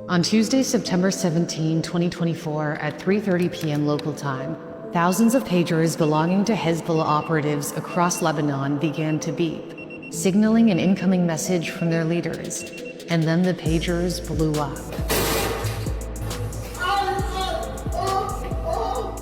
On Tuesday, September 17, 2024, at 3:30 p.m. local time, thousands of pagers belonging to Hezbollah operatives across Lebanon began to beep, signaling an incoming message from their leaders. And then the pagers blew up.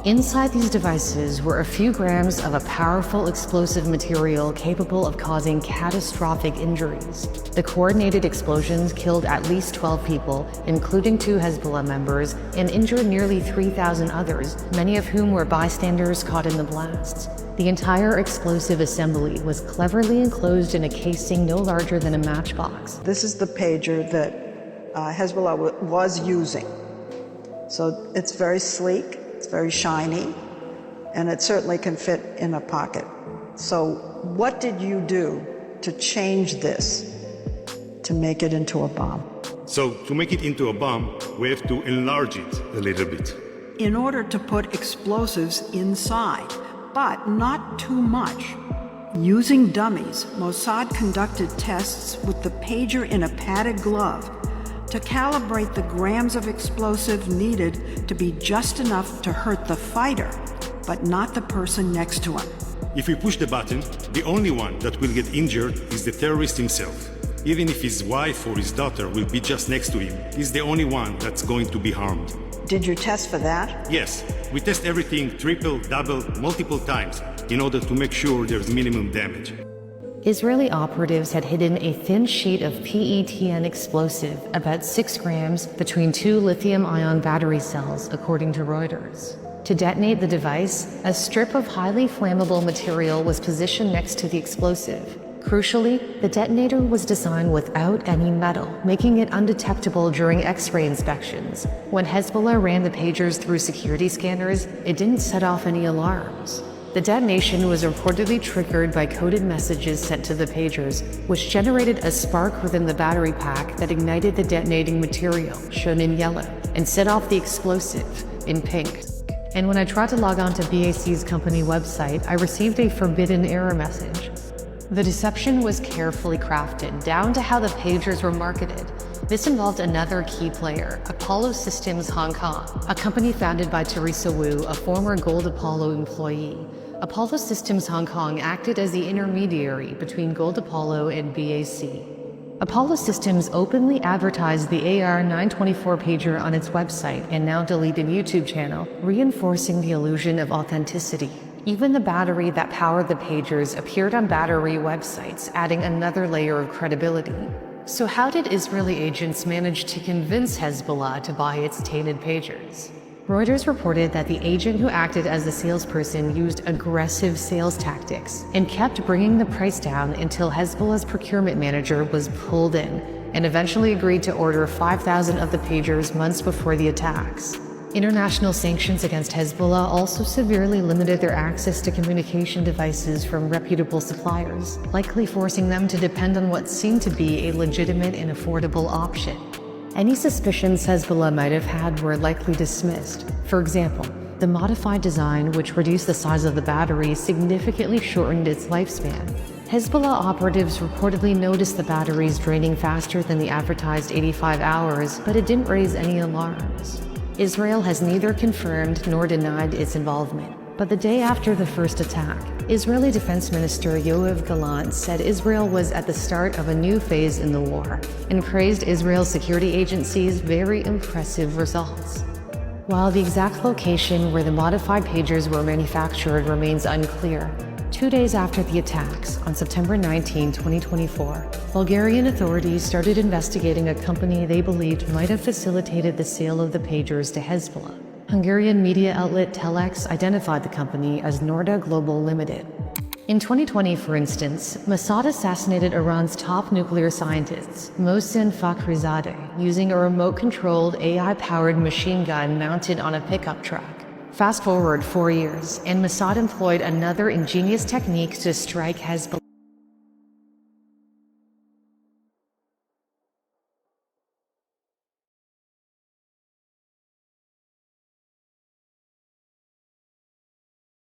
Inside these devices were a few grams of a powerful explosive material capable of causing catastrophic injuries. The coordinated explosions killed at least 12 people, including 2 Hezbollah members, and injured nearly 3,000 others, many of whom were bystanders caught in the blasts. The entire explosive assembly was cleverly enclosed in a casing no larger than a matchbox. This is the pager that Hezbollah was using. So it's very sleek. It's very shiny, and it certainly can fit in a pocket. So what did you do to change this to make it into a bomb? So to make it into a bomb, we have to enlarge it a little bit. In order to put explosives inside, but not too much. Using dummies, Mossad conducted tests with the pager in a padded glove to calibrate the grams of explosive needed to be just enough to hurt the fighter, but not the person next to him. If we push the button, the only one that will get injured is the terrorist himself. Even if his wife or his daughter will be just next to him, he's the only one that's going to be harmed. Did you test for that? Yes, we test everything triple, double, multiple times in order to make sure there's minimum damage. Israeli operatives had hidden a thin sheet of PETN explosive, about 6 grams, between 2 lithium-ion battery cells, according to Reuters. To detonate the device, a strip of highly flammable material was positioned next to the explosive. Crucially, the detonator was designed without any metal, making it undetectable during X-ray inspections. When Hezbollah ran the pagers through security scanners, it didn't set off any alarms. The detonation was reportedly triggered by coded messages sent to the pagers, which generated a spark within the battery pack that ignited the detonating material, shown in yellow, and set off the explosive, in pink. And when I tried to log on to BAC's company website, I received a forbidden error message. The deception was carefully crafted, down to how the pagers were marketed. This involved another key player, Apollo Systems Hong Kong, a company founded by Teresa Wu, a former Gold Apollo employee. Apollo Systems Hong Kong acted as the intermediary between Gold Apollo and BAC. Apollo Systems openly advertised the AR-924 pager on its website and now deleted YouTube channel, reinforcing the illusion of authenticity. Even the battery that powered the pagers appeared on battery websites, adding another layer of credibility. So how did Israeli agents manage to convince Hezbollah to buy its tainted pagers? Reuters reported that the agent who acted as the salesperson used aggressive sales tactics and kept bringing the price down until Hezbollah's procurement manager was pulled in and eventually agreed to order 5,000 of the pagers months before the attacks. International sanctions against Hezbollah also severely limited their access to communication devices from reputable suppliers, likely forcing them to depend on what seemed to be a legitimate and affordable option. Any suspicions Hezbollah might have had were likely dismissed. For example, the modified design, which reduced the size of the battery, significantly shortened its lifespan. Hezbollah operatives reportedly noticed the batteries draining faster than the advertised 85 hours, but it didn't raise any alarms. Israel has neither confirmed nor denied its involvement. But the day after the first attack, Israeli Defense Minister Yoav Gallant said Israel was at the start of a new phase in the war and praised Israel's security agency's very impressive results. While the exact location where the modified pagers were manufactured remains unclear, 2 days after the attacks, on September 19, 2024, Bulgarian authorities started investigating a company they believed might have facilitated the sale of the pagers to Hezbollah. Hungarian media outlet Telex identified the company as Norda Global Limited. In 2020, for instance, Mossad assassinated Iran's top nuclear scientists, Mohsen Fakhrizadeh, using a remote-controlled AI-powered machine gun mounted on a pickup truck. Fast forward 4 years, and Mossad employed another ingenious technique to strike Hezbollah.